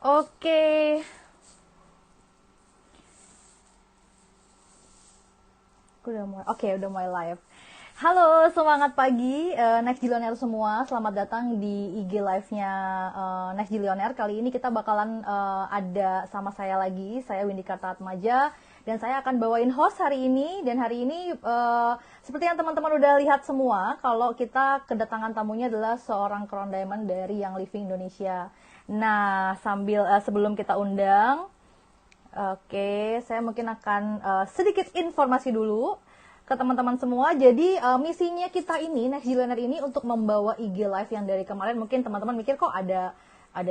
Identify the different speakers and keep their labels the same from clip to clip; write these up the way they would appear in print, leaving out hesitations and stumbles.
Speaker 1: Oke, udah mulai live. Halo, semangat pagi Next Gillionaire semua. Selamat datang di IG live-nya Next Gillionaire. Kali ini kita bakalan ada sama saya lagi, saya Windy Kartaatmaja, dan saya akan bawain host hari ini. Dan hari ini seperti yang teman-teman udah lihat semua, kalau kita kedatangan tamunya adalah seorang Crown Diamond dari Young Living Indonesia. Nah, sebelum kita undang, oke, saya mungkin akan sedikit informasi dulu ke teman-teman semua. Jadi misinya kita ini, Next Gillionaire ini, untuk membawa IG Live yang dari kemarin. Mungkin teman-teman mikir kok ada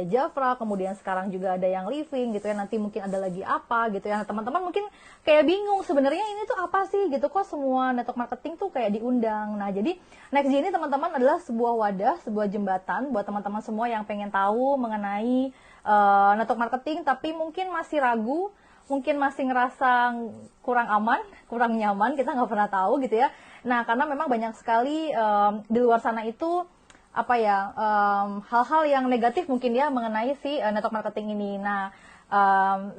Speaker 1: Jafra, kemudian sekarang juga ada yang Living gitu ya, nanti mungkin ada lagi apa gitu ya. Nah, teman-teman mungkin kayak bingung sebenarnya ini tuh apa sih gitu, kok semua network marketing tuh kayak diundang. Nah, jadi Next G ini teman-teman adalah sebuah wadah, sebuah jembatan buat teman-teman semua yang pengen tahu mengenai network marketing tapi mungkin masih ragu, mungkin masih ngerasa kurang aman, kurang nyaman, kita nggak pernah tahu gitu ya. Nah, karena memang banyak sekali di luar sana itu apa ya, hal-hal yang negatif mungkin ya mengenai si network marketing ini. Nah,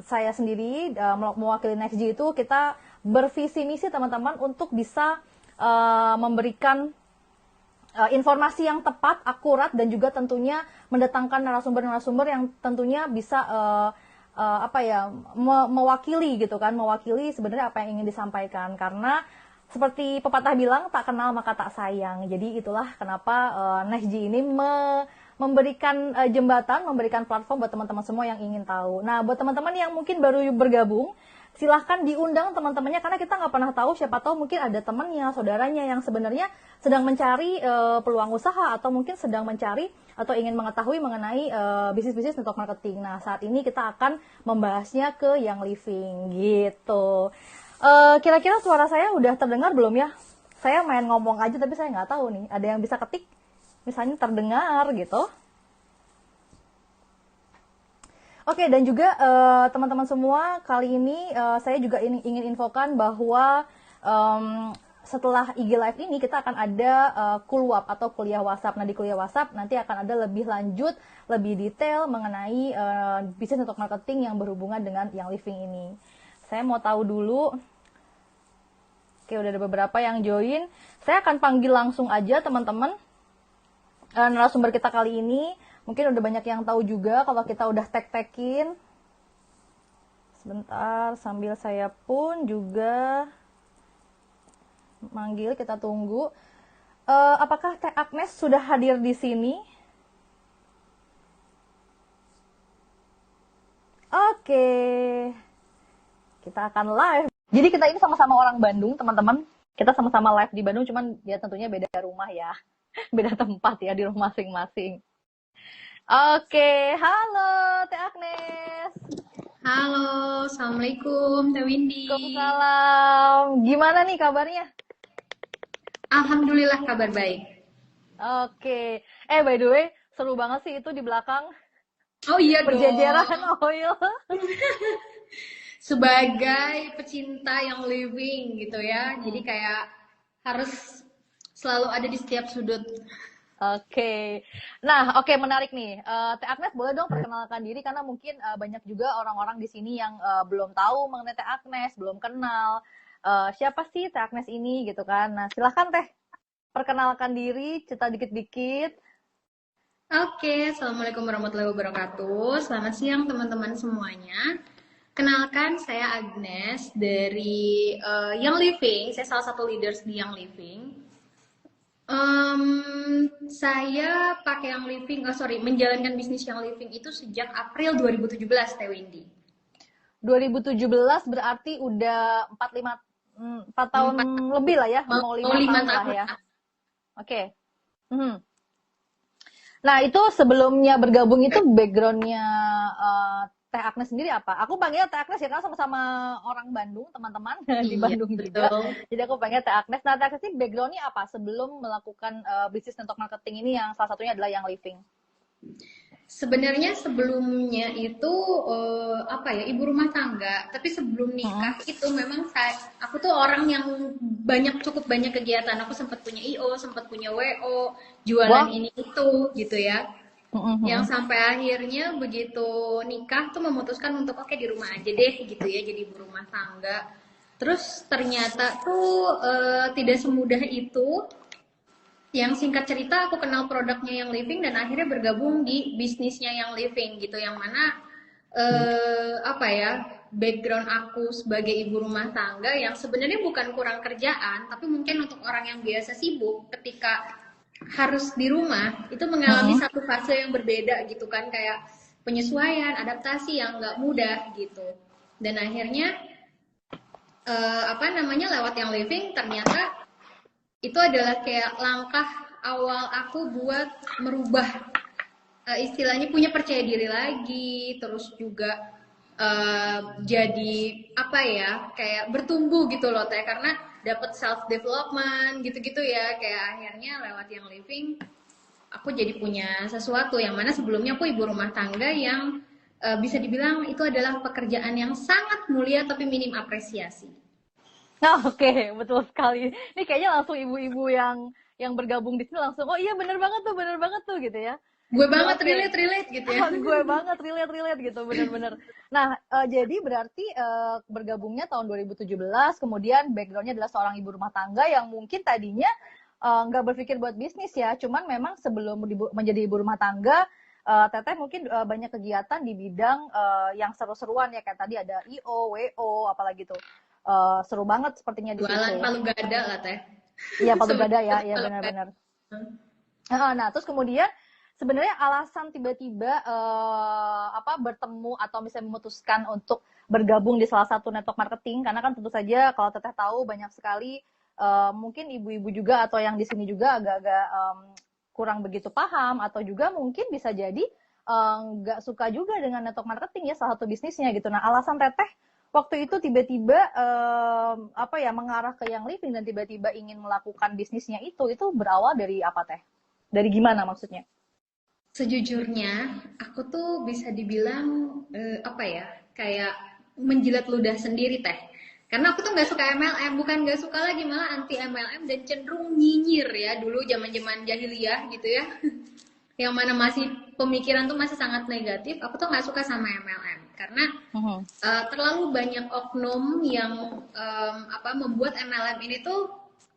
Speaker 1: saya sendiri mewakili NextG itu, kita bervisi misi teman-teman untuk bisa memberikan informasi yang tepat, akurat, dan juga tentunya mendatangkan narasumber-narasumber yang tentunya bisa mewakili gitu kan, mewakili sebenarnya apa yang ingin disampaikan. Karena seperti pepatah bilang, tak kenal maka tak sayang. Jadi itulah kenapa NextG ini memberikan jembatan, memberikan platform buat teman-teman semua yang ingin tahu. Nah, buat teman-teman yang mungkin baru bergabung, silahkan diundang teman-temannya, karena kita nggak pernah tahu, siapa tahu mungkin ada temannya, saudaranya yang sebenarnya sedang mencari peluang usaha, atau mungkin sedang mencari atau ingin mengetahui mengenai bisnis-bisnis network marketing. Nah, saat ini kita akan membahasnya ke Young Living gitu. Kira-kira suara saya udah terdengar belum ya? Saya main ngomong aja tapi saya nggak tahu nih, ada yang bisa ketik misalnya terdengar gitu. Oke, dan juga teman-teman semua, kali ini saya juga ingin infokan bahwa setelah IG Live ini kita akan ada Kulwap atau kuliah WhatsApp. Nah, di kuliah WhatsApp nanti akan ada lebih lanjut, lebih detail mengenai bisnis network marketing yang berhubungan dengan Young Living ini. Saya mau tahu dulu. Oke, udah ada beberapa yang join. Saya akan panggil langsung aja teman-teman narasumber kita kali ini. Mungkin udah banyak yang tahu juga kalau kita udah tag-tagin. Sebentar, sambil saya pun juga manggil, kita tunggu. Apakah Teh Agnes sudah hadir di sini? Oke, kita akan live. Jadi kita ini sama-sama orang Bandung, teman-teman. Kita sama-sama live di Bandung, cuman ya tentunya beda rumah ya. Beda tempat ya, di rumah masing-masing. Oke, halo Teh Agnes.
Speaker 2: Halo, Assalamualaikum Teh Windy.
Speaker 1: Waalaikumsalam. Gimana nih kabarnya?
Speaker 2: Alhamdulillah kabar baik.
Speaker 1: Oke. By the way, seru banget sih itu di belakang.
Speaker 2: Oh iya dong.
Speaker 1: Berjejeran oil.
Speaker 2: Sebagai pecinta yang living gitu ya. Jadi kayak harus selalu ada di setiap sudut.
Speaker 1: Oke. Nah, oke, menarik nih. Teh Agnes boleh dong perkenalkan diri, karena mungkin banyak juga orang-orang di sini yang belum tahu mengenai Teh Agnes, belum kenal. Siapa sih Teh Agnes ini gitu kan. Nah, silahkan Teh perkenalkan diri, cerita dikit-dikit.
Speaker 2: Oke, Assalamualaikum warahmatullahi wabarakatuh. Selamat siang teman-teman semuanya. Kenalkan, saya Agnes dari Young Living. Saya salah satu leaders di Young Living. Saya pakai Young Living, menjalankan bisnis Young Living itu sejak April 2017, Teh Windy.
Speaker 1: 2017 berarti udah 4 tahun lebih lah ya, mau 5 tahun lah ya. Oke. Nah, itu sebelumnya bergabung itu backgroundnya Teh Agnes sendiri apa? Aku panggilnya Teh Agnes ya, karena sama-sama orang Bandung, teman-teman. Di Bandung juga. Jadi aku panggil Teh Agnes. Nah, Teh Agnes ini backgroundnya apa sebelum melakukan bisnis network marketing ini, yang salah satunya adalah Young Living?
Speaker 2: Sebenarnya sebelumnya itu ibu rumah tangga, tapi sebelum nikah itu memang aku tuh orang yang cukup banyak kegiatan. Aku sempat punya IO, sempat punya WO, jualan ini itu gitu ya. Yang sampai akhirnya begitu nikah tuh memutuskan untuk oke di rumah aja deh gitu ya, jadi ibu rumah tangga. Terus ternyata tuh tidak semudah itu. Yang singkat cerita aku kenal produknya yang living dan akhirnya bergabung di bisnisnya yang living gitu, yang mana apa ya, background aku sebagai ibu rumah tangga yang sebenarnya bukan kurang kerjaan, tapi mungkin untuk orang yang biasa sibuk ketika harus di rumah itu mengalami satu fase yang berbeda gitu kan, kayak penyesuaian, adaptasi yang nggak mudah gitu. Dan akhirnya apa namanya, lewat yang living ternyata itu adalah kayak langkah awal aku buat merubah istilahnya punya percaya diri lagi, terus juga jadi apa ya, kayak bertumbuh gitu loh Teh, karena dapat self development gitu-gitu ya, kayak akhirnya lewat yang living aku jadi punya sesuatu yang mana sebelumnya aku ibu rumah tangga yang bisa dibilang itu adalah pekerjaan yang sangat mulia tapi minim apresiasi.
Speaker 1: Nah, oke, betul sekali. Ini kayaknya langsung ibu-ibu yang bergabung di sini langsung, oh iya bener banget tuh gitu ya.
Speaker 2: Gue banget
Speaker 1: Oke,
Speaker 2: relate gitu ya.
Speaker 1: gue banget relate gitu, bener-bener. Nah, jadi berarti bergabungnya tahun 2017, kemudian backgroundnya adalah seorang ibu rumah tangga yang mungkin tadinya nggak berpikir buat bisnis ya, cuman memang sebelum menjadi ibu rumah tangga, Teteh mungkin banyak kegiatan di bidang yang seru-seruan ya, kayak tadi ada IO, WO, apalagi tuh. Seru banget sepertinya di
Speaker 2: Jualan
Speaker 1: situ.
Speaker 2: palu gada lah Teh.
Speaker 1: Iya, palu gada ya, ya benar-benar. Nah, terus kemudian sebenarnya alasan tiba-tiba bertemu atau misalnya memutuskan untuk bergabung di salah satu network marketing, karena kan tentu saja kalau Teteh tahu banyak sekali mungkin ibu-ibu juga atau yang di sini juga agak-agak kurang begitu paham, atau juga mungkin bisa jadi nggak suka juga dengan network marketing ya, salah satu bisnisnya gitu. Nah, alasan Teteh waktu itu tiba-tiba mengarah ke yang living dan tiba-tiba ingin melakukan bisnisnya itu berawal dari apa Teh? Dari gimana maksudnya?
Speaker 2: Sejujurnya, aku tuh bisa dibilang apa ya, kayak menjilat ludah sendiri Teh. Karena aku tuh nggak suka MLM, bukan nggak suka lagi, malah anti MLM dan cenderung nyinyir ya dulu zaman-zaman jahiliyah gitu ya. Yang mana masih pemikiran tuh masih sangat negatif. Aku tuh nggak suka sama MLM karena terlalu banyak oknum yang membuat MLM ini tuh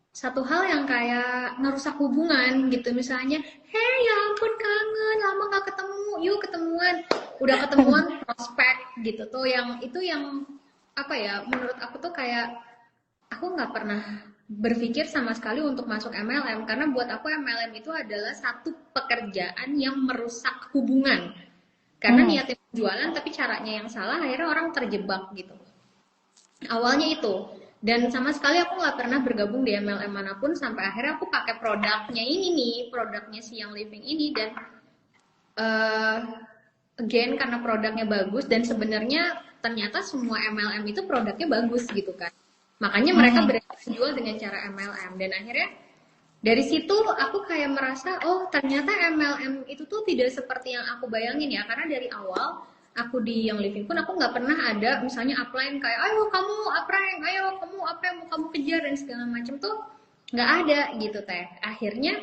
Speaker 2: satu hal yang kayak ngerusak hubungan gitu. Misalnya, hei ya ampun kangen, lama gak ketemu, yuk ketemuan. Udah ketemuan prospek gitu tuh, yang itu yang apa ya, menurut aku tuh kayak aku nggak pernah berpikir sama sekali untuk masuk MLM, karena buat aku MLM itu adalah satu pekerjaan yang merusak hubungan. Karena niatnya jualan tapi caranya yang salah, akhirnya orang terjebak gitu. Awalnya itu. Dan sama sekali aku nggak pernah bergabung di MLM manapun sampai akhirnya aku pakai produknya ini nih, produknya si Young Living ini. Dan again karena produknya bagus dan sebenarnya ternyata semua MLM itu produknya bagus gitu kan. Makanya mereka berani jual dengan cara MLM. Dan akhirnya dari situ aku kayak merasa, oh ternyata MLM itu tuh tidak seperti yang aku bayangin ya. Karena dari awal aku di Young Living pun aku nggak pernah ada misalnya upline kayak ayo kamu uprank, ayo kamu apa yang mau kamu kejar dan segala macam tuh nggak ada gitu Teh. Akhirnya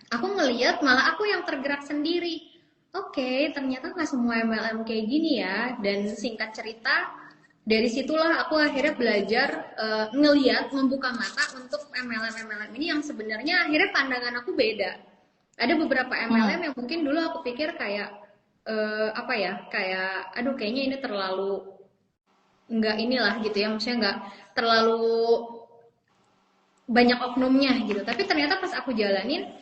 Speaker 2: aku ngeliat malah aku yang tergerak sendiri. Oke, ternyata nggak semua MLM kayak gini ya. Dan singkat cerita, dari situlah aku akhirnya belajar ngeliat, membuka mata untuk MLM ini yang sebenarnya akhirnya pandangan aku beda. Ada beberapa MLM yang mungkin dulu aku pikir kayak kayak aduh kayaknya ini terlalu nggak inilah gitu ya, maksudnya nggak terlalu banyak oknumnya gitu. Tapi ternyata pas aku jalanin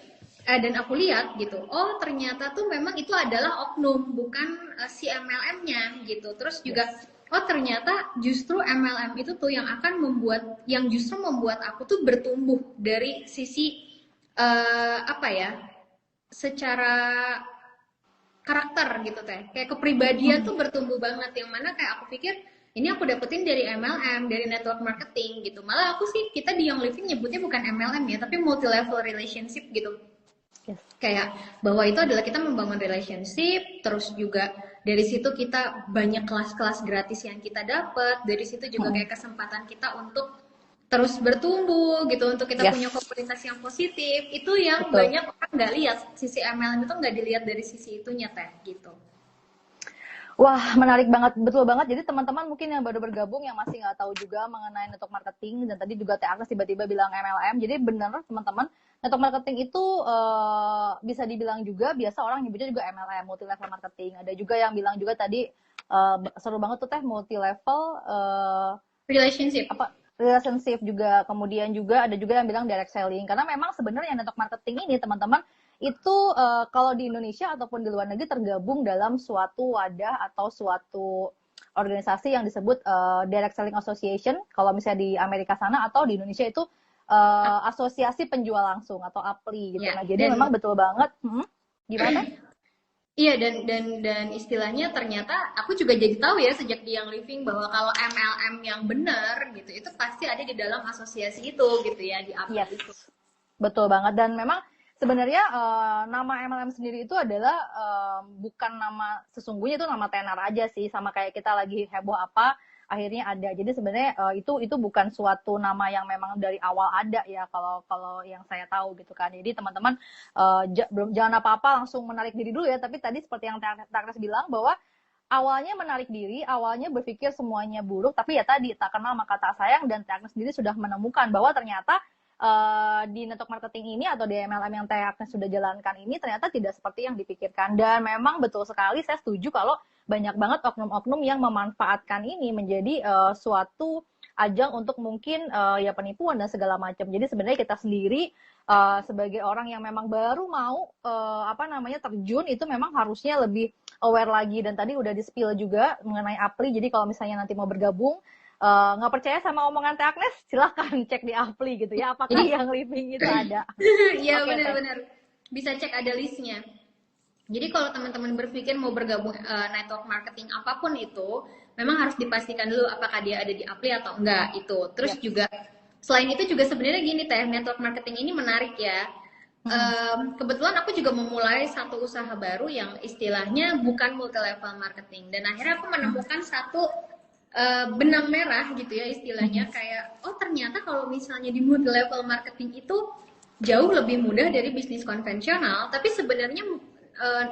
Speaker 2: dan aku lihat gitu, oh ternyata tuh memang itu adalah oknum, bukan si MLM-nya gitu. Terus juga oh ternyata justru MLM itu tuh yang akan justru membuat aku tuh bertumbuh dari sisi secara karakter gitu Teh, kayak kepribadian tuh bertumbuh banget, yang mana kayak aku pikir ini aku dapetin dari MLM, dari network marketing gitu. Malah aku sih, kita di Young Living nyebutnya bukan MLM ya, tapi multi level relationship gitu. Kayak bahwa itu adalah kita membangun relationship, terus juga dari situ kita banyak kelas-kelas gratis yang kita dapat, dari situ juga kayak kesempatan kita untuk terus bertumbuh gitu untuk kita punya
Speaker 1: Yes,
Speaker 2: komunitas yang positif. Itu yang
Speaker 1: betul.
Speaker 2: banyak orang nggak lihat, sisi MLM itu nggak dilihat dari sisi itunya teh gitu.
Speaker 1: Wah, menarik banget, betul banget. Jadi teman-teman mungkin yang baru bergabung yang masih nggak tahu juga mengenai network marketing dan tadi juga Teh Agnes tiba-tiba bilang MLM. Jadi benar teman-teman, network marketing itu bisa dibilang juga biasa orang nyebutnya juga MLM, multi level marketing. Ada juga yang bilang juga tadi seru banget tuh Teh multi level
Speaker 2: Relationship.
Speaker 1: apa relationship juga, kemudian juga ada juga yang bilang direct selling, karena memang sebenarnya network marketing ini teman-teman itu kalau di Indonesia ataupun di luar negeri tergabung dalam suatu wadah atau suatu organisasi yang disebut direct selling association kalau misalnya di Amerika sana, atau di Indonesia itu asosiasi penjual langsung atau APLI gitu.
Speaker 2: Ya,
Speaker 1: Nah jadi
Speaker 2: dan
Speaker 1: memang betul banget. Gimana Teh?
Speaker 2: iya, dan istilahnya ternyata aku juga jadi tahu ya sejak di Young Living bahwa kalau MLM yang benar gitu itu pasti ada di dalam asosiasi itu gitu ya, di API
Speaker 1: Yes,
Speaker 2: itu.
Speaker 1: betul banget. Dan memang sebenarnya nama MLM sendiri itu adalah bukan nama sesungguhnya, itu nama tenar aja sih, sama kayak kita lagi heboh apa akhirnya ada. Jadi sebenarnya itu bukan suatu nama yang memang dari awal ada ya, kalau kalau yang saya tahu gitu kan. Jadi teman-teman jangan apa-apa langsung menarik diri dulu ya, tapi tadi seperti yang Takres bilang bahwa awalnya menarik diri, awalnya berpikir semuanya buruk, tapi ya tadi tak kenal maka tak sayang, dan Teh Agnes sendiri sudah menemukan bahwa ternyata di network marketing ini atau di MLM yang Teh Agnes sudah jalankan ini ternyata tidak seperti yang dipikirkan. Dan memang betul sekali, saya setuju kalau banyak banget oknum-oknum yang memanfaatkan ini menjadi suatu ajang untuk mungkin ya penipuan dan segala macam. Jadi sebenarnya kita sendiri sebagai orang yang memang baru mau apa namanya terjun, itu memang harusnya lebih aware lagi. Dan tadi udah di-spill juga mengenai Apli, jadi kalau misalnya nanti mau bergabung nggak percaya sama omongan Teh Agnes, silahkan cek di Apli gitu ya, apakah
Speaker 2: Jadi
Speaker 1: yang living itu ada.
Speaker 2: ya
Speaker 1: Oke Teh.
Speaker 2: benar-benar bisa cek ada listnya. Jadi kalau teman-teman berpikir mau bergabung network marketing apapun itu, memang harus dipastikan dulu apakah dia ada di Apli atau enggak itu. Terus
Speaker 1: Yes.
Speaker 2: juga selain itu juga sebenarnya gini teh, network marketing ini menarik ya. Kebetulan aku juga memulai satu usaha baru yang istilahnya bukan multi level marketing, dan akhirnya aku menemukan satu benang merah gitu ya istilahnya, kayak oh ternyata kalau misalnya di multi level marketing itu jauh lebih mudah dari bisnis konvensional, tapi sebenarnya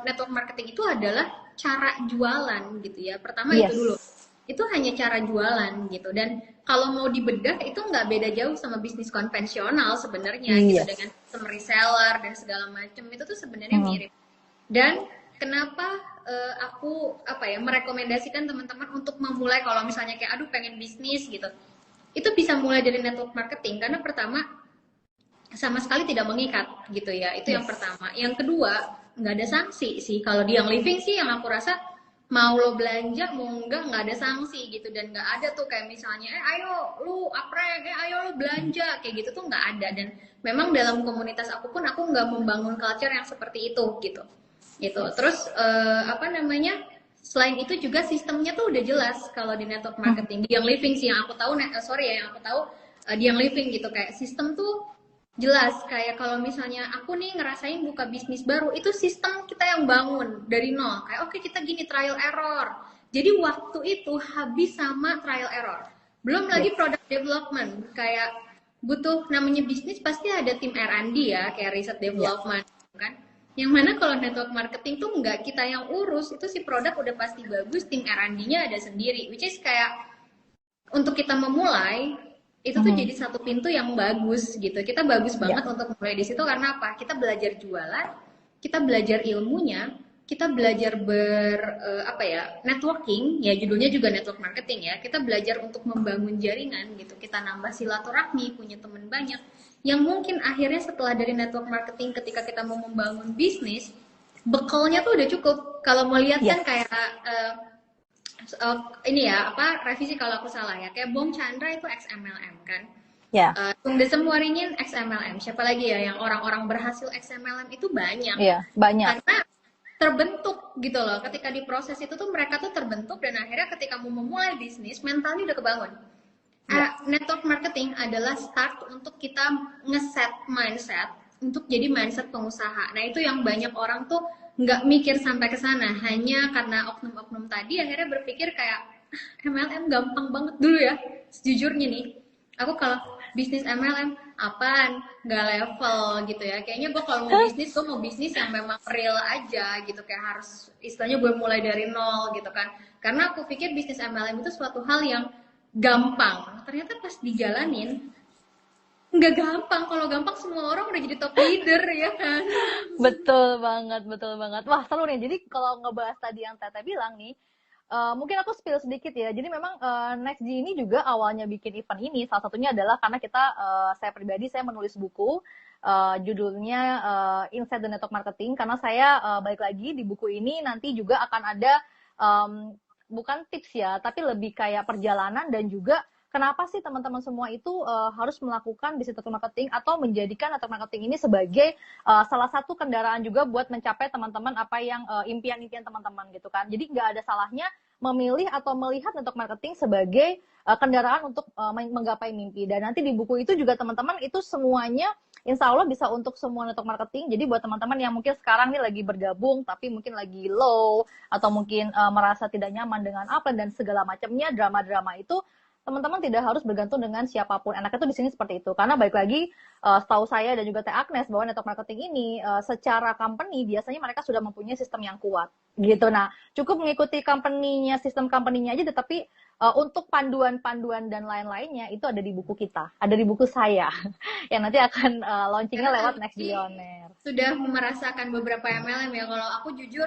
Speaker 2: network marketing itu adalah cara jualan gitu ya. Pertama itu dulu,
Speaker 1: Yes.
Speaker 2: itu hanya cara jualan gitu, dan kalau mau dibedah itu nggak beda jauh sama bisnis konvensional sebenarnya gitu, dengan
Speaker 1: Yes.
Speaker 2: sistem reseller dan segala macam itu tuh sebenarnya mirip. Dan kenapa aku apa ya merekomendasikan teman-teman untuk memulai kalau misalnya kayak aduh pengen bisnis gitu, itu bisa mulai dari network marketing karena pertama sama sekali tidak mengikat gitu ya, itu yang
Speaker 1: Yes.
Speaker 2: pertama. Yang kedua, nggak ada sanksi sih kalau di yang living sih, yang aku rasa mau lo belanja mau nggak ada sanksi gitu, dan nggak ada tuh kayak misalnya ayo lu aprek, ayo lu belanja kayak gitu tuh nggak ada. Dan memang dalam komunitas aku pun aku nggak membangun culture yang seperti itu gitu gitu.
Speaker 1: Yes.
Speaker 2: Terus apa namanya, selain itu juga sistemnya tuh udah jelas kalau di network marketing. Di yang living sih yang aku tahu, sorry ya, yang aku tahu di yang living gitu, kayak sistem tuh jelas. Kayak kalau misalnya aku nih ngerasain buka bisnis baru, itu sistem kita yang bangun dari nol. Kayak oke, kita gini trial error. Jadi waktu itu habis sama trial error. Belum lagi
Speaker 1: Yes.
Speaker 2: product development. Kayak butuh namanya bisnis pasti ada tim R&D ya, kayak research
Speaker 1: Ya.
Speaker 2: development kan. Yang mana kalau network marketing tuh nggak kita yang urus, itu si produk udah pasti bagus, tim R&D-nya ada sendiri. Which is kayak untuk kita memulai itu tuh jadi satu pintu yang bagus gitu. Kita bagus
Speaker 1: Ya.
Speaker 2: banget untuk mulai di situ karena apa? Kita belajar jualan, kita belajar ilmunya, kita belajar apa ya, networking, ya judulnya juga network marketing ya. Kita belajar untuk membangun jaringan gitu. Kita nambah silaturahmi, punya teman banyak. Yang mungkin akhirnya setelah dari network marketing ketika kita mau membangun bisnis, bekalnya tuh udah cukup. Kalau mau lihat
Speaker 1: Yes.
Speaker 2: kan kayak ini ya apa, revisi kalau aku salah ya, kayak Bom Chandra itu XMLM kan,
Speaker 1: Ya.
Speaker 2: Tung Desem Waringin XMLM, siapa lagi ya yang orang-orang berhasil XMLM itu banyak
Speaker 1: Iya, banyak.
Speaker 2: karena terbentuk gitu loh, ketika di proses itu tuh mereka tuh terbentuk, dan akhirnya ketika mau memulai bisnis mentalnya udah kebangun. Network marketing adalah start untuk kita ngeset mindset untuk jadi mindset pengusaha. Nah itu yang banyak orang tuh nggak mikir sampai ke sana, hanya karena oknum-oknum tadi akhirnya berpikir kayak MLM gampang banget dulu ya. Sejujurnya nih, aku kalau bisnis MLM apaan, nggak level gitu ya. Kayaknya gue kalau mau bisnis, gue mau bisnis yang memang real aja gitu, kayak harus istilahnya gue mulai dari nol gitu kan. Karena aku pikir bisnis MLM itu suatu hal yang gampang, ternyata pas dijalanin nggak gampang. Kalau gampang semua orang udah jadi top leader ya kan.
Speaker 1: Betul banget, betul banget. Wah, seru nih. Jadi kalau ngebahas tadi yang Tete bilang nih, mungkin aku spill sedikit ya. Jadi memang NextG ini juga awalnya bikin event ini, salah satunya adalah karena kita, saya pribadi, saya menulis buku, judulnya Inside the Network Marketing, karena saya balik lagi di buku ini nanti juga akan ada, bukan tips ya, tapi lebih kayak perjalanan dan juga kenapa sih teman-teman semua itu harus melakukan bisnis network marketing atau menjadikan network marketing ini sebagai salah satu kendaraan juga buat mencapai teman-teman apa yang impian-impian teman-teman gitu kan. Jadi nggak ada salahnya memilih atau melihat network marketing sebagai kendaraan untuk menggapai mimpi. Dan nanti di buku itu juga teman-teman itu semuanya insya Allah bisa untuk semua network marketing. Jadi buat teman-teman yang mungkin sekarang nih lagi bergabung tapi mungkin lagi low atau mungkin merasa tidak nyaman dengan apa dan segala macamnya drama-drama itu, teman-teman tidak harus bergantung dengan siapapun. Enaknya tuh di sini seperti itu. Karena baik lagi, setahu saya dan juga Teh Agnes bahwa network marketing ini secara company biasanya mereka sudah mempunyai sistem yang kuat gitu. Nah, cukup mengikuti company-nya, sistem company-nya aja, tetapi untuk panduan-panduan dan lain-lainnya itu ada di buku kita, ada di buku saya yang nanti akan launchingnya lewat Next Billionaire.
Speaker 2: Sudah merasakan beberapa MLM ya. Kalau aku jujur,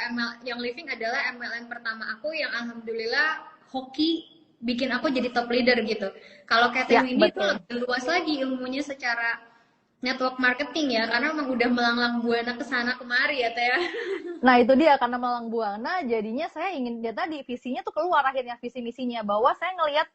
Speaker 2: ML yang living adalah MLM pertama aku yang alhamdulillah hoki bikin aku jadi top leader gitu. Kalau Catherine
Speaker 1: Ya,
Speaker 2: ini tuh
Speaker 1: betul.
Speaker 2: lebih luas lagi ilmunya secara network marketing ya, karena emang udah melanglang buana ke sana kemari ya Teh.
Speaker 1: Nah itu dia, karena Malang Buana jadinya saya ingin dia tadi visinya tuh keluar akhirnya, visi misinya bahwa saya ngelihat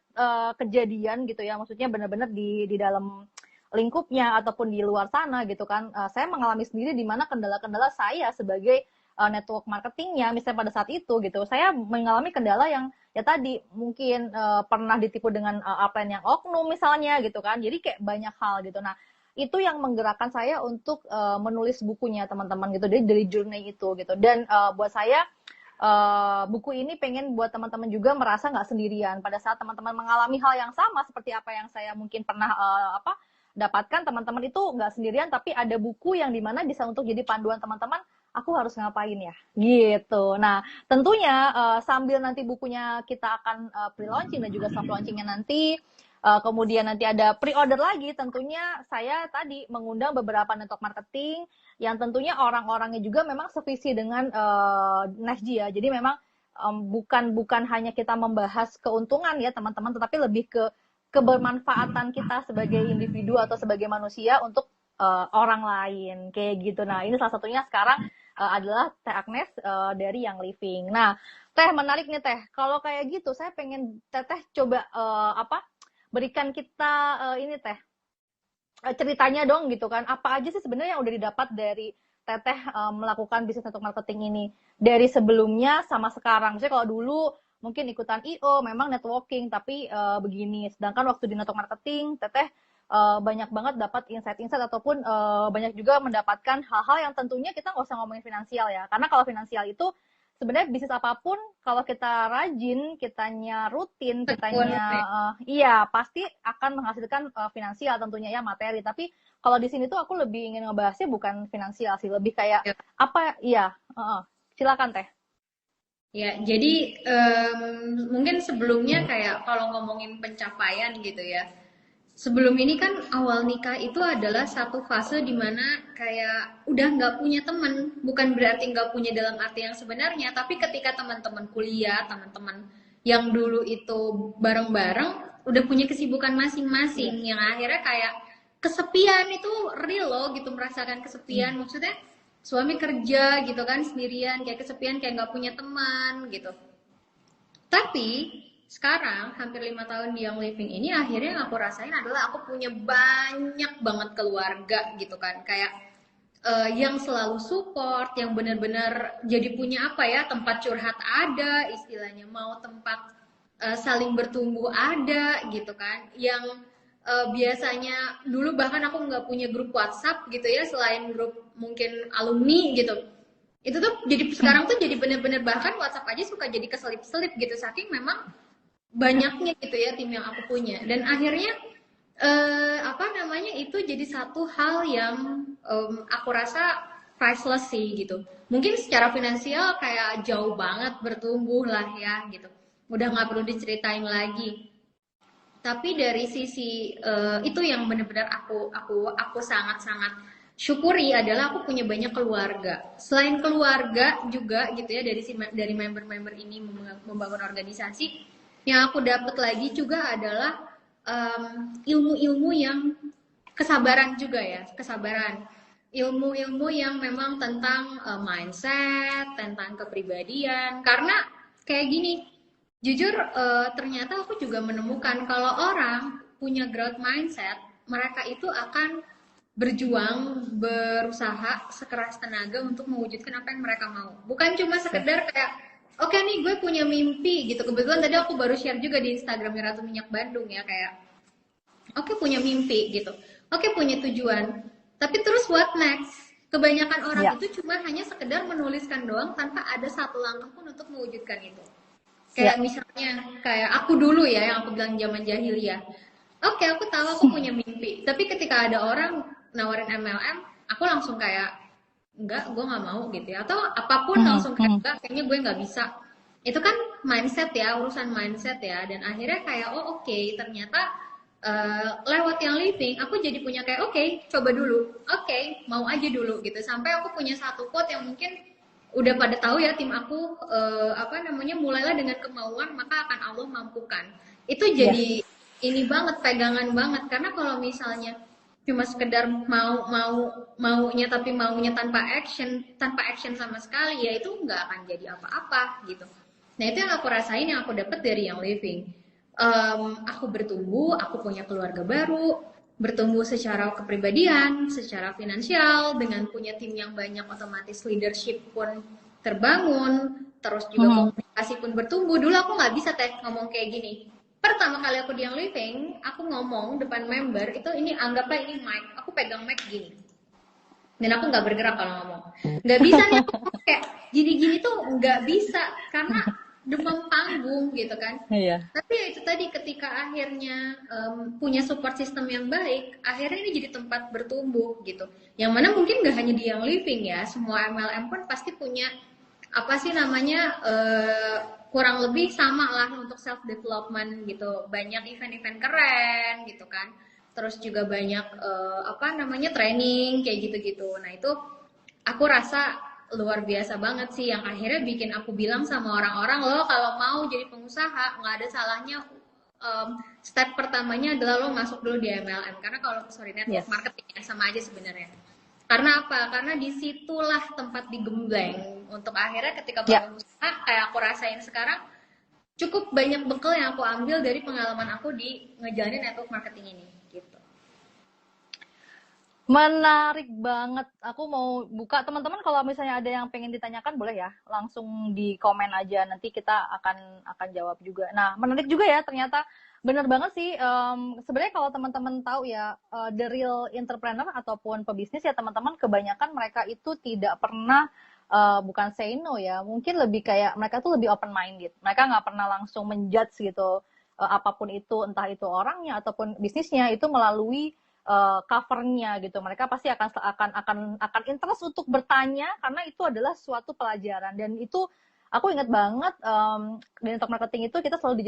Speaker 1: kejadian gitu ya, maksudnya benar-benar di dalam lingkupnya ataupun di luar sana gitu kan. Saya mengalami sendiri di mana kendala-kendala saya sebagai network marketingnya misalnya pada saat itu gitu, saya mengalami kendala yang ya tadi mungkin pernah ditipu dengan upline yang oknum misalnya gitu kan, jadi kayak banyak hal gitu. Nah itu yang menggerakkan saya untuk menulis bukunya teman-teman gitu, dari journey itu gitu. Dan buat saya buku ini pengen buat teman-teman juga merasa nggak sendirian pada saat teman-teman mengalami hal yang sama seperti apa yang saya mungkin pernah dapatkan. Teman-teman itu nggak sendirian, tapi ada buku yang dimana bisa untuk jadi panduan teman-teman, aku harus ngapain ya gitu. Nah tentunya sambil nanti bukunya kita akan pre-launching dan juga soft launchingnya nanti, kemudian nanti ada pre-order lagi, tentunya saya tadi mengundang beberapa network marketing yang tentunya orang-orangnya juga memang sevisi dengan NextG ya. Jadi memang bukan hanya kita membahas keuntungan ya teman-teman, tetapi lebih ke kebermanfaatan kita sebagai individu atau sebagai manusia untuk orang lain kayak gitu. Nah ini salah satunya sekarang adalah Teh Agnes dari Yang Living. Nah Teh, menarik nih Teh, kalau kayak gitu saya pengen Teh coba berikan kita ini Teh ceritanya dong gitu kan, apa aja sih sebenarnya yang udah didapat dari Teteh melakukan bisnis network marketing ini dari sebelumnya sama sekarang. Misalnya kalau dulu mungkin ikutan IO memang networking tapi begini, sedangkan waktu di network marketing Teteh banyak banget dapat insight-insight ataupun banyak juga mendapatkan hal-hal yang tentunya kita nggak usah ngomongin finansial ya, karena kalau finansial itu sebenarnya bisnis apapun kalau kita rajin, kitanya rutin, kitanya iya pasti akan menghasilkan finansial tentunya ya, materi. Tapi kalau di sini tuh aku lebih ingin ngebahasnya bukan finansial sih, lebih kayak apa ya, silakan Teh.
Speaker 2: Ya, jadi mungkin sebelumnya kayak kalau ngomongin pencapaian gitu ya. Sebelum ini kan awal nikah itu adalah satu fase dimana kayak udah nggak punya teman. Bukan berarti nggak punya dalam arti yang sebenarnya, tapi ketika teman-teman kuliah, teman-teman yang dulu itu bareng-bareng, udah punya kesibukan masing-masing, yang akhirnya kayak kesepian itu real loh gitu, merasakan kesepian. Maksudnya suami kerja gitu kan sendirian, kayak kesepian, kayak nggak punya teman gitu. Tapi sekarang hampir 5 tahun di Young Living ini, akhirnya yang aku rasain adalah aku punya banyak banget keluarga gitu kan, kayak yang selalu support, yang benar-benar jadi punya apa ya, tempat curhat ada istilahnya, mau tempat saling bertumbuh ada gitu kan, yang biasanya dulu bahkan aku nggak punya grup WhatsApp gitu ya, selain grup mungkin alumni gitu, itu tuh jadi sekarang tuh jadi bener-bener, bahkan WhatsApp aja suka jadi keselip-selip gitu, saking memang banyaknya gitu ya tim yang aku punya. Dan akhirnya Apa namanya, itu jadi satu hal yang aku rasa priceless sih gitu. Mungkin secara finansial kayak jauh banget bertumbuh lah ya gitu. Udah nggak perlu diceritain lagi. Tapi dari sisi itu yang benar-benar aku sangat-sangat syukuri adalah aku punya banyak keluarga. Selain keluarga juga gitu ya, dari member-member ini membangun organisasi, yang aku dapat lagi juga adalah ilmu-ilmu yang kesabaran juga ya, kesabaran. Ilmu-ilmu yang memang tentang mindset, tentang kepribadian. Karena kayak gini, jujur ternyata aku juga menemukan kalau orang punya growth mindset, mereka itu akan berjuang, berusaha sekeras tenaga untuk mewujudkan apa yang mereka mau. Bukan cuma sekedar kayak, oke nih gue punya mimpi gitu. Kebetulan tadi aku baru share juga di Instagramnya Ratu Minyak Bandung ya, kayak oke punya mimpi gitu, oke punya tujuan, tapi terus what next? Kebanyakan orang
Speaker 1: Ya,
Speaker 2: itu cuma hanya sekedar menuliskan doang tanpa ada satu langkah pun untuk mewujudkan itu.
Speaker 1: ya.
Speaker 2: Kayak misalnya, kayak aku dulu ya, yang aku bilang zaman jahiliyah. Oke, aku tahu aku punya mimpi, tapi ketika ada orang nawarin MLM, aku langsung kayak, enggak, gue nggak mau gitu ya. Atau apapun
Speaker 1: Mhm,
Speaker 2: langsung kayak,
Speaker 1: mhm.
Speaker 2: enggak, kayaknya gue nggak bisa. Itu kan mindset ya, urusan mindset ya. Dan akhirnya kayak, oh oke, ternyata lewat yang living, aku jadi punya kayak, oke, coba dulu. Oke, mau aja dulu gitu. Sampai aku punya satu quote yang mungkin udah pada tahu ya tim aku, apa namanya, mulailah dengan kemauan maka akan Allah mampukan. Itu
Speaker 1: Yes.
Speaker 2: jadi ini banget, pegangan banget, karena kalau misalnya cuma sekedar maunya, tapi maunya tanpa action sama sekali, ya itu nggak akan jadi apa-apa gitu. Nah itu yang aku rasain, yang aku dapat dari yang living. Aku bertumbuh, aku punya keluarga baru, bertumbuh secara kepribadian, secara finansial, dengan punya tim yang banyak, otomatis leadership pun terbangun, terus juga
Speaker 1: Mhm.
Speaker 2: komunikasi pun bertumbuh. Dulu aku nggak bisa teh ngomong kayak gini. Pertama kali aku di Young Living, aku ngomong depan member, itu ini anggaplah ini mic, aku pegang mic gini. Dan aku nggak bergerak kalau ngomong. Nggak bisa nih aku ngomong kayak gini-gini tuh nggak bisa, karena demam panggung gitu kan.
Speaker 1: Iya.
Speaker 2: Tapi ya itu tadi, ketika akhirnya punya support system yang baik, akhirnya ini jadi tempat bertumbuh gitu. Yang mana mungkin nggak hanya di Young Living ya, semua MLM pun pasti punya apa sih namanya, kurang lebih sama lah untuk self development gitu. Banyak event-event keren gitu kan. Terus juga banyak apa namanya, training kayak gitu-gitu. Nah itu aku rasa luar biasa banget sih, yang akhirnya bikin aku bilang sama orang-orang, lo kalau mau jadi pengusaha nggak ada salahnya, step pertamanya adalah lo masuk dulu di MLM, karena kalau sorry, network
Speaker 1: Yes.
Speaker 2: marketing ya, sama aja sebenarnya. Karena apa? Karena disitulah tempat digembleng untuk akhirnya ketika
Speaker 1: Ya.
Speaker 2: bangun usaha, kayak aku rasain sekarang, cukup banyak bekal yang aku ambil dari pengalaman aku di ngejalanin network marketing ini gitu.
Speaker 1: Menarik banget. Aku mau buka teman-teman, kalau misalnya ada yang pengen ditanyakan boleh ya, langsung di komen aja, nanti kita akan jawab juga. Nah, menarik juga ya ternyata, bener banget sih. Sebenarnya kalau teman-teman tahu ya, the real entrepreneur ataupun pebisnis ya teman-teman, kebanyakan mereka itu tidak pernah, bukan say no ya, mungkin lebih kayak mereka tuh lebih open minded. Mereka nggak pernah langsung menjudge gitu, apapun itu, entah itu orangnya ataupun bisnisnya, itu melalui covernya gitu. Mereka pasti akan interest untuk bertanya, karena itu adalah suatu pelajaran. Dan itu aku ingat banget, di network marketing itu kita selalu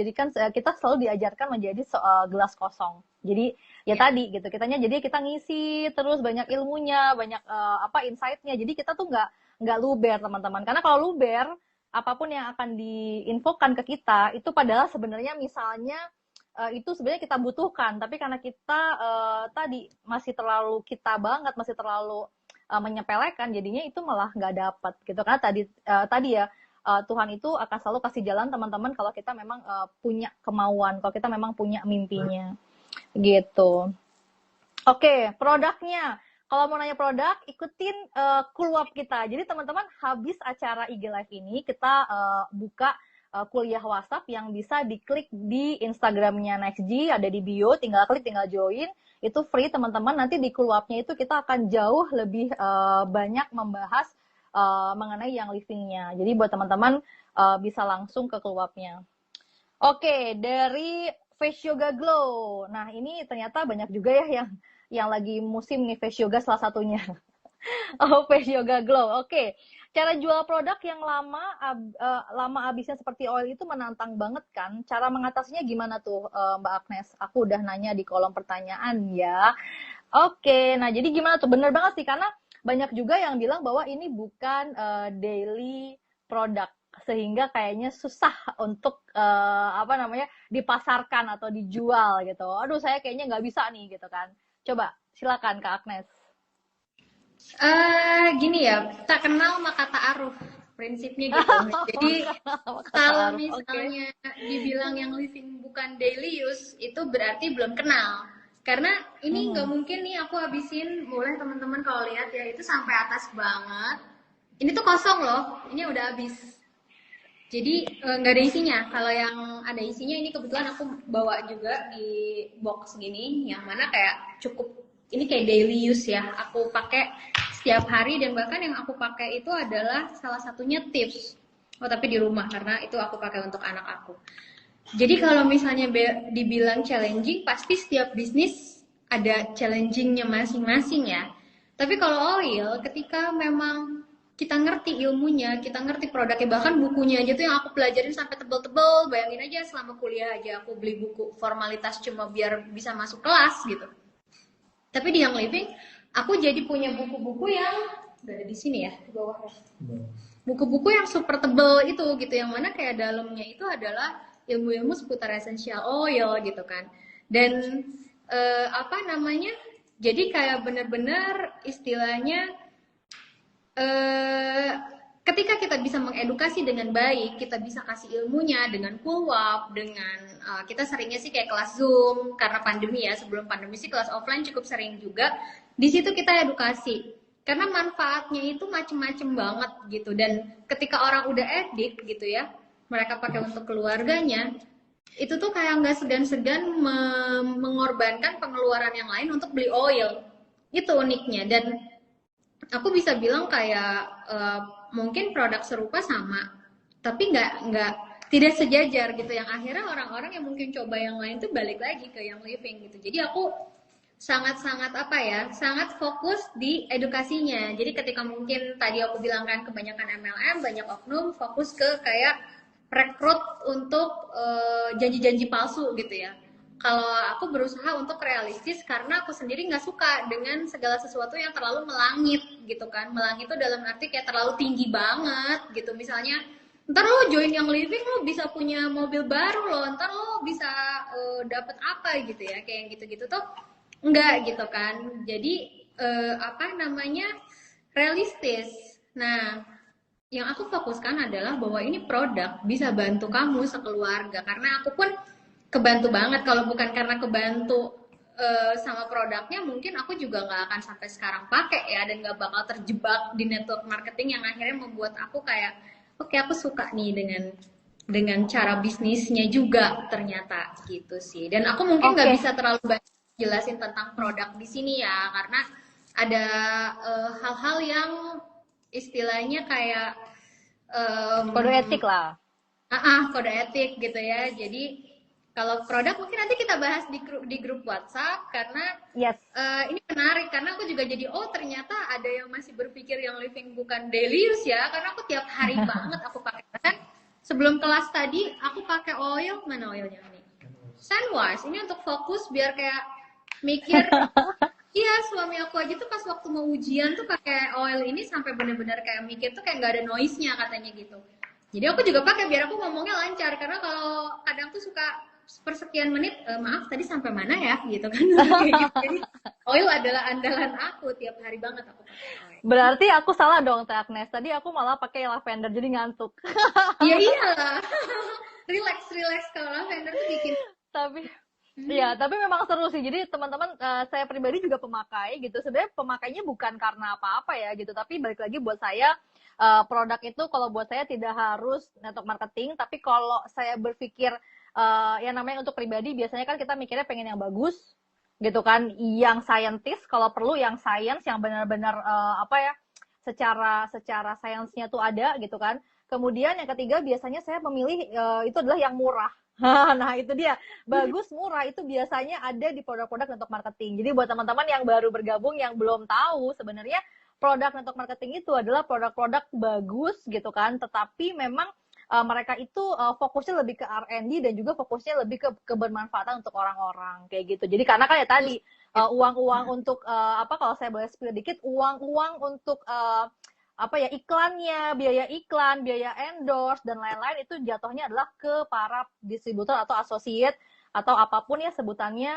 Speaker 1: diajarkan menjadi gelas kosong. Jadi ya
Speaker 2: Ya.
Speaker 1: tadi gitu, jadi kita ngisi terus banyak ilmunya, banyak apa insight-nya. Jadi kita tuh nggak luber teman-teman. Karena kalau luber, apapun yang akan diinfokan ke kita itu padahal sebenarnya misalnya itu sebenarnya kita butuhkan, tapi karena kita tadi masih terlalu kita banget, masih terlalu menyepelekan, jadinya itu malah nggak dapat gitu. Karena tadi ya, Tuhan itu akan selalu kasih jalan teman-teman kalau kita memang punya kemauan, kalau kita memang punya mimpinya gitu. Oke, produknya. Kalau mau nanya produk, ikutin Cool kita. Jadi teman-teman, habis acara IG Live ini, kita buka kuliah WhatsApp yang bisa diklik di Instagramnya NextG, ada di bio, tinggal klik, tinggal join. Itu free teman-teman. Nanti di Cool itu kita akan jauh lebih banyak membahas mengenai yang livingnya. Jadi buat teman-teman bisa langsung ke Cool. Oke, dari Face Yoga Glow. Nah, ini ternyata banyak juga ya yang lagi musim nih face yoga salah satunya. Oh, Face Yoga Glow. Oke. Cara jual produk yang lama habisnya seperti oil itu menantang banget kan? Cara mengatasinya gimana tuh, Mbak Agnes? Aku udah nanya di kolom pertanyaan ya. Oke, nah jadi gimana tuh? Bener banget sih, karena banyak juga yang bilang bahwa ini bukan daily product, sehingga kayaknya susah untuk apa namanya dipasarkan atau dijual gitu. Aduh, saya kayaknya nggak bisa nih gitu kan. Coba, silakan Kak Agnes.
Speaker 2: Gini ya, tak kenal maka tak aruf, prinsipnya gitu. Jadi
Speaker 1: Kata
Speaker 2: kalau
Speaker 1: Aruf, oke.
Speaker 2: misalnya dibilang yang living bukan daily use, itu berarti belum kenal. Karena ini nggak
Speaker 1: Mhm.
Speaker 2: mungkin nih aku habisin, mulai teman-teman kalau lihat ya itu sampai atas banget. Ini tuh kosong loh, ini udah habis. Jadi nggak ada isinya. Kalau yang ada isinya ini kebetulan aku bawa juga di box gini, yang mana kayak cukup ini kayak daily use ya. Aku pakai setiap hari dan bahkan yang aku pakai itu adalah salah satunya tips. Oh tapi di rumah karena itu aku pakai untuk anak aku. Jadi kalau misalnya dibilang challenging, pasti setiap bisnis ada challengingnya masing-masing ya. Tapi kalau oil, ketika memang kita ngerti ilmunya, kita ngerti produknya, bahkan bukunya aja tuh yang aku pelajarin sampai tebel-tebel, bayangin aja selama kuliah aja aku beli buku formalitas cuma biar bisa masuk kelas gitu. Tapi di Young Living, aku jadi punya buku-buku yang udah ada di sini ya, di bawah ya. Buku-buku yang super tebel itu gitu, yang mana kayak dalamnya itu adalah ilmu-ilmu seputar essential oil gitu kan. Dan apa namanya? Jadi kayak bener-bener istilahnya eh, ketika kita bisa mengedukasi dengan baik, kita bisa kasih ilmunya dengan follow-up, dengan kita seringnya sih kayak kelas Zoom karena pandemi ya, sebelum pandemi sih kelas offline cukup sering juga. Di situ kita edukasi. Karena manfaatnya itu macem-macem banget gitu, dan ketika orang udah edik gitu ya, mereka pakai untuk keluarganya, itu tuh kayak nggak segan-segan mengorbankan pengeluaran yang lain untuk beli oil. Itu uniknya. Dan aku bisa bilang kayak mungkin produk serupa sama, tapi nggak tidak sejajar gitu, yang akhirnya orang-orang yang mungkin coba yang lain tuh balik lagi ke yang living gitu. Jadi aku sangat-sangat apa ya, sangat fokus di edukasinya. Jadi ketika mungkin tadi aku bilang kan kebanyakan MLM, banyak oknum fokus ke kayak rekrut untuk janji-janji palsu gitu ya. Kalau aku berusaha untuk realistis karena aku sendiri nggak suka dengan segala sesuatu yang terlalu melangit gitu kan. Melangit itu dalam arti kayak terlalu tinggi banget gitu. Misalnya ntar lo join yang living lo bisa punya mobil baru lo, ntar lo bisa dapet apa gitu ya, kayak gitu-gitu tuh enggak gitu kan. Jadi apa namanya, realistis. Nah, yang aku fokuskan adalah bahwa ini produk bisa bantu kamu sekeluarga, karena aku pun kebantu banget. Kalau bukan karena kebantu sama produknya, mungkin aku juga nggak akan sampai sekarang pakai ya, dan nggak bakal terjebak di network marketing yang akhirnya membuat aku kayak oke, aku suka nih dengan cara bisnisnya juga ternyata gitu sih. Dan aku mungkin nggak
Speaker 1: Oke,
Speaker 2: bisa terlalu banyak jelasin tentang produk di sini ya, karena ada hal-hal yang istilahnya kayak
Speaker 1: kode
Speaker 2: um,
Speaker 1: etik lah.
Speaker 2: kode etik gitu ya. Jadi kalau produk mungkin nanti kita bahas di grup WhatsApp, karena
Speaker 1: Yes.
Speaker 2: ini menarik karena aku juga jadi oh ternyata ada yang masih berpikir yang living bukan daily use ya, karena aku tiap hari banget aku pakai. Kan sebelum kelas tadi aku pakai oil, mana oilnya nih? Sunwise. Ini untuk fokus biar kayak mikir. Iya, suami aku aja tuh pas waktu mau ujian tuh pakai oil ini sampai bener-bener kayak mikir tuh kayak nggak ada noise-nya katanya gitu. Jadi aku juga pakai biar aku ngomongnya lancar, karena kalau kadang tuh suka persekian menit, maaf tadi sampai mana ya gitu kan. Kayak gitu. Jadi oil adalah andalan aku, tiap hari banget aku pakai oil.
Speaker 1: Berarti aku salah dong, Teh Agnes. Tadi aku malah pakai lavender jadi ngantuk.
Speaker 2: Iya iyalah. Relax relax, kalau lavender tuh bikin.
Speaker 1: Tapi
Speaker 2: Hmm.
Speaker 1: iya, tapi memang seru sih. Jadi teman-teman, saya pribadi juga pemakai gitu. Sebenarnya pemakainya bukan karena apa-apa ya gitu, tapi balik lagi buat saya produk itu kalau buat saya tidak harus network marketing, tapi kalau saya berpikir yang namanya untuk pribadi biasanya kan kita mikirnya pengen yang bagus gitu kan, yang scientist kalau perlu, yang science yang benar-benar apa ya, secara sainsnya tuh ada gitu kan. Kemudian yang ketiga biasanya saya memilih itu adalah yang murah Nah, itu dia. Bagus, murah itu biasanya ada di produk-produk network marketing. Jadi buat teman-teman yang baru bergabung yang belum tahu, sebenarnya produk network marketing itu adalah produk-produk bagus gitu kan, tetapi memang mereka itu fokusnya lebih ke R&D dan juga fokusnya lebih ke kebermanfaatan untuk orang-orang kayak gitu. Jadi karena kan ya tadi uang-uang untuk apa, kalau saya boleh spill dikit, uang-uang untuk apa ya, iklannya, biaya iklan, biaya endorse dan lain-lain itu jatuhnya adalah ke para distributor atau associate atau apapun ya sebutannya,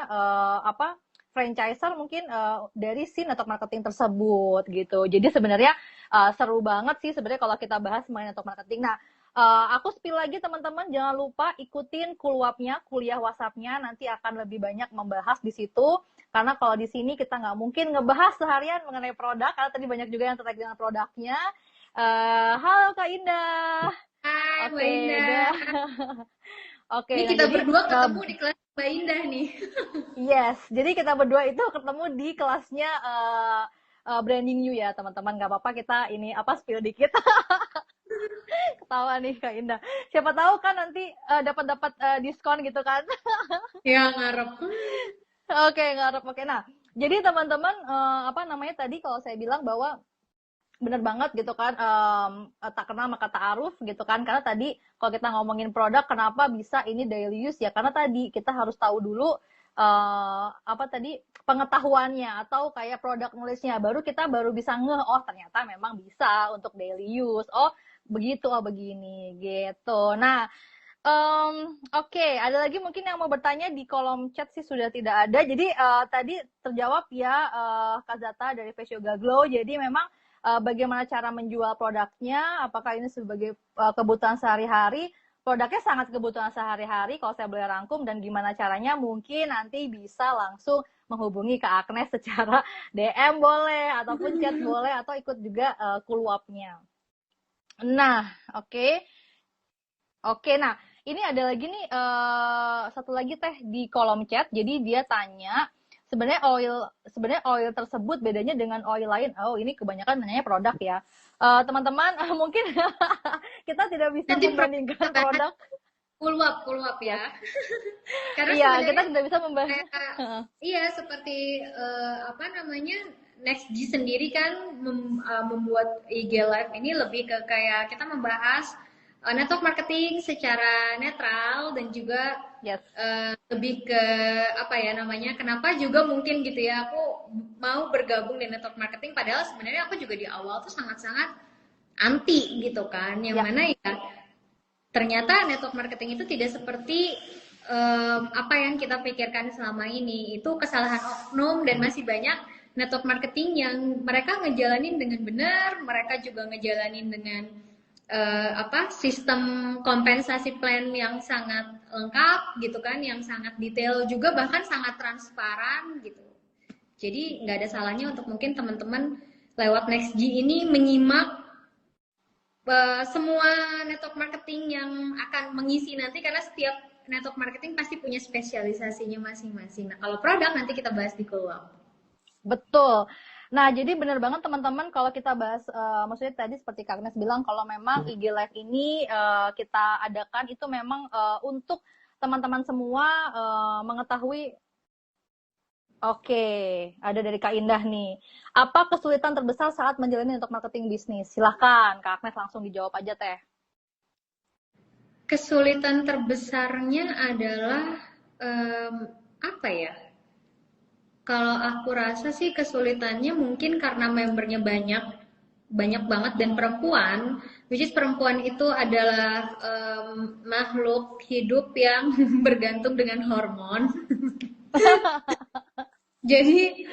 Speaker 1: apa, franchiser mungkin dari si network marketing tersebut gitu. Jadi sebenarnya seru banget sih sebenarnya kalau kita bahas mengenai network marketing. Nah, aku spill lagi teman-teman, jangan lupa ikutin Kulwapnya, kuliah WhatsApp-nya, nanti akan lebih banyak membahas di situ. Karena kalau di sini kita nggak mungkin ngebahas seharian mengenai produk, karena tadi banyak juga yang terkait dengan produknya. Halo Kak Indah.
Speaker 2: Hai Mbak
Speaker 1: Oke,
Speaker 2: Indah.
Speaker 1: deh. Oke,
Speaker 2: Ini
Speaker 1: nah
Speaker 2: kita
Speaker 1: jadi
Speaker 2: berdua ketemu di kelas Mbak Indah nih.
Speaker 1: yes, jadi kita berdua itu ketemu di kelasnya branding you ya teman-teman. Gak apa-apa kita ini apa spill dikit. Ketawa nih Kak Indah. Siapa tahu kan nanti dapat-dapat diskon gitu kan.
Speaker 2: Ya ngarep.
Speaker 1: Oke, ngarep. Oke, nah jadi teman-teman apa namanya tadi kalau saya bilang bahwa bener banget gitu kan, tak kenal maka ta'aruf gitu kan, karena tadi kalau kita ngomongin produk kenapa bisa ini daily use ya, karena tadi kita harus tahu dulu apa tadi pengetahuannya atau kayak produk knowledge-nya, baru kita baru bisa ngeh, oh ternyata memang bisa untuk daily use, oh begitu, oh begini gitu. Nah, oke, ada lagi mungkin yang mau bertanya di kolom chat sih sudah tidak ada. Jadi tadi terjawab ya Kak Zata dari Face Yoga Glow. Jadi memang bagaimana cara menjual produknya, apakah ini sebagai kebutuhan sehari-hari, produknya sangat kebutuhan sehari-hari kalau saya boleh rangkum, dan gimana caranya mungkin nanti bisa langsung menghubungi Kak Agnes secara DM boleh, ataupun chat boleh, atau ikut juga kulwapnya. Nah, oke. Oke, nah ini ada lagi nih satu lagi teh di kolom chat. Jadi dia tanya sebenarnya oil tersebut bedanya dengan oil lain. Oh ini kebanyakan nanya produk ya. Teman-teman mungkin kita tidak bisa
Speaker 2: Nanti
Speaker 1: membandingkan produk.
Speaker 2: kulwap
Speaker 1: Yes.
Speaker 2: ya. Karena
Speaker 1: Iya kita
Speaker 2: sebenarnya
Speaker 1: tidak bisa membanding.
Speaker 2: kayak iya seperti apa namanya Next G sendiri kan membuat IG Live ini lebih ke kayak kita membahas network marketing secara netral dan juga
Speaker 1: Yes.
Speaker 2: lebih ke apa ya namanya kenapa juga mungkin gitu ya aku mau bergabung di network marketing padahal sebenarnya aku juga di awal tuh sangat-sangat anti gitu kan yang
Speaker 1: Ya.
Speaker 2: mana ya ternyata network marketing itu tidak seperti apa yang kita pikirkan selama ini. Itu kesalahan oknum dan masih banyak network marketing yang mereka ngejalanin dengan benar, mereka juga ngejalanin dengan apa sistem kompensasi plan yang sangat lengkap gitu kan, yang sangat detail juga bahkan sangat transparan gitu. Jadi nggak ada salahnya untuk mungkin teman-teman lewat NextG ini menyimak semua network marketing yang akan mengisi nanti karena setiap network marketing pasti punya spesialisasinya masing-masing. Nah, kalau produk nanti kita bahas di keluar.
Speaker 1: Betul. Nah, jadi benar banget teman-teman kalau kita bahas, maksudnya tadi seperti Kak Agnes bilang, kalau memang IG Live ini kita adakan itu memang untuk teman-teman semua mengetahui. Oke, ada dari Kak Indah nih. Apa kesulitan terbesar saat menjalani untuk marketing bisnis? Silahkan, Kak Agnes langsung dijawab aja teh.
Speaker 2: Kesulitan terbesarnya adalah apa ya? Kalau aku rasa sih kesulitannya mungkin karena membernya banyak, banyak banget dan perempuan, which is perempuan itu adalah makhluk hidup yang bergantung dengan hormon. Jadi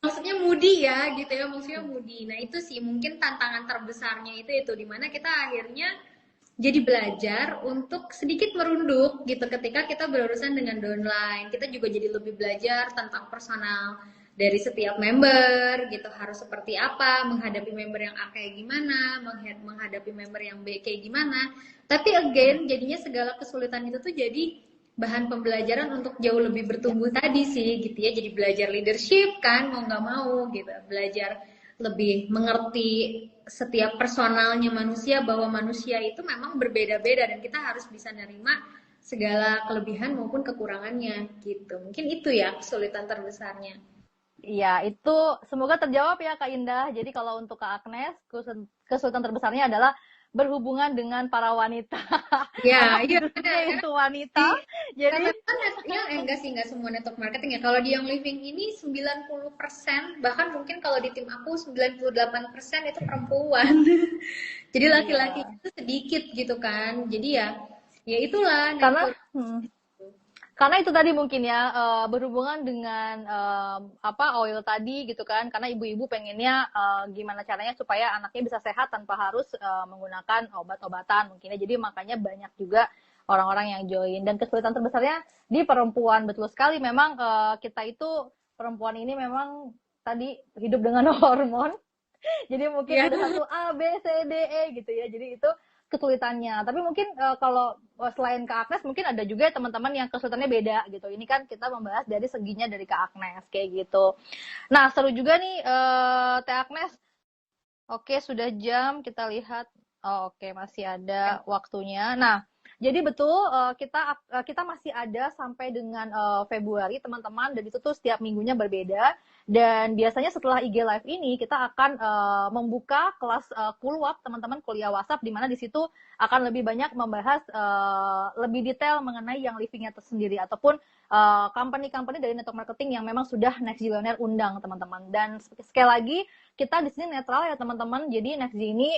Speaker 2: maksudnya moody ya gitu ya, maksudnya moody. Nah itu sih mungkin tantangan terbesarnya itu dimana kita akhirnya jadi belajar untuk sedikit merunduk gitu ketika kita berurusan dengan downline. Kita juga jadi lebih belajar tentang personal dari setiap member gitu harus seperti apa, menghadapi member yang A kayak gimana, menghadapi member yang B kayak gimana. Tapi again jadinya segala kesulitan itu tuh jadi bahan pembelajaran untuk jauh lebih bertumbuh tadi sih gitu ya, jadi belajar leadership kan mau nggak mau gitu, belajar lebih mengerti setiap personalnya manusia bahwa manusia itu memang berbeda-beda dan kita harus bisa nerima segala kelebihan maupun kekurangannya gitu. Mungkin itu ya kesulitan terbesarnya.
Speaker 1: Iya, itu semoga terjawab ya Kak Indah. Jadi kalau untuk Kak Agnes, kesulitan terbesarnya adalah berhubungan dengan para wanita.
Speaker 2: Ya,
Speaker 1: Karena
Speaker 2: iya
Speaker 1: fisiknya
Speaker 2: benar kan.
Speaker 1: itu wanita. Jadi
Speaker 2: Karena kan ya enggak sih, enggak semua network marketing ya. Kalau di Young Living ini 90%, bahkan mungkin kalau di tim aku 98% itu perempuan. Jadi laki-laki
Speaker 1: iya.
Speaker 2: itu sedikit gitu kan. Jadi ya ya itulah
Speaker 1: Karena
Speaker 2: network.
Speaker 1: karena itu tadi mungkin ya berhubungan dengan apa oil tadi gitu kan, karena ibu-ibu pengennya gimana caranya supaya anaknya bisa sehat tanpa harus menggunakan obat-obatan mungkin ya, jadi makanya banyak juga orang-orang yang join. Dan kesulitan terbesarnya di perempuan, betul sekali, memang kita itu perempuan ini memang tadi hidup dengan hormon. Jadi mungkin
Speaker 2: Ya.
Speaker 1: ada satu A, B, C, D, E gitu ya. Jadi itu kesulitannya. Tapi mungkin kalau selain Kak Agnes, mungkin ada juga teman-teman yang kesulitannya beda gitu. Ini kan kita membahas dari seginya dari Kak Agnes kayak gitu. Nah, seru juga nih Teh Agnes. Oke, sudah jam kita lihat. Oh, oke, masih ada waktunya. Nah, jadi betul kita masih ada sampai dengan Februari, teman-teman, dan itu tuh setiap minggunya berbeda. Dan biasanya setelah IG Live ini kita akan membuka kelas Kulwap, teman-teman, kuliah WhatsApp, di mana di situ akan lebih banyak membahas lebih detail mengenai yang livingnya tersendiri ataupun company-company dari network marketing yang memang sudah Next Billionaire undang, teman-teman. Dan sekali lagi kita di sini netral ya teman-teman. Jadi Nextg ini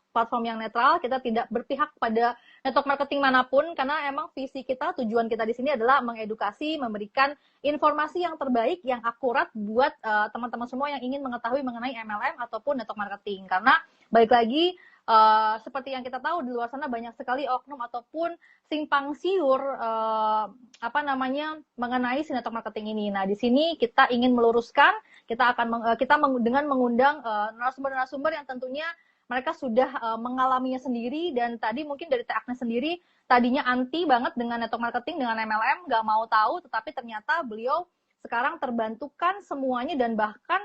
Speaker 1: platform yang netral, kita tidak berpihak pada network marketing manapun karena emang visi kita, tujuan kita di sini adalah mengedukasi, memberikan informasi yang terbaik, yang akurat buat teman-teman semua yang ingin mengetahui mengenai MLM ataupun network marketing. Karena balik lagi seperti yang kita tahu di luar sana banyak sekali oknum ataupun simpang siur apa namanya mengenai si network marketing ini. Nah, di sini kita ingin meluruskan, dengan mengundang narasumber-narasumber yang tentunya mereka sudah mengalaminya sendiri. Dan tadi mungkin dari Teh Agnes sendiri tadinya anti banget dengan network marketing, dengan MLM, nggak mau tahu, tetapi ternyata beliau sekarang terbantukan semuanya, dan bahkan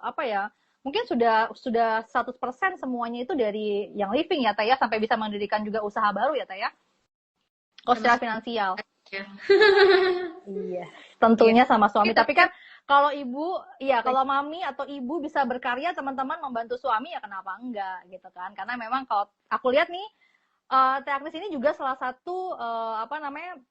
Speaker 1: apa ya, mungkin sudah 100% semuanya itu dari yang living ya Teh ya, sampai bisa mendirikan juga usaha baru ya Teh ya, secara finansial.
Speaker 2: Ya.
Speaker 1: Iya, tentunya sama suami.
Speaker 2: Tapi
Speaker 1: Tapi kan kalau ibu, iya kalau mami atau ibu bisa berkarya, teman-teman, membantu suami, ya kenapa enggak gitu kan? Karena memang kalau aku lihat nih, Teh Agnes ini juga salah satu apa namanya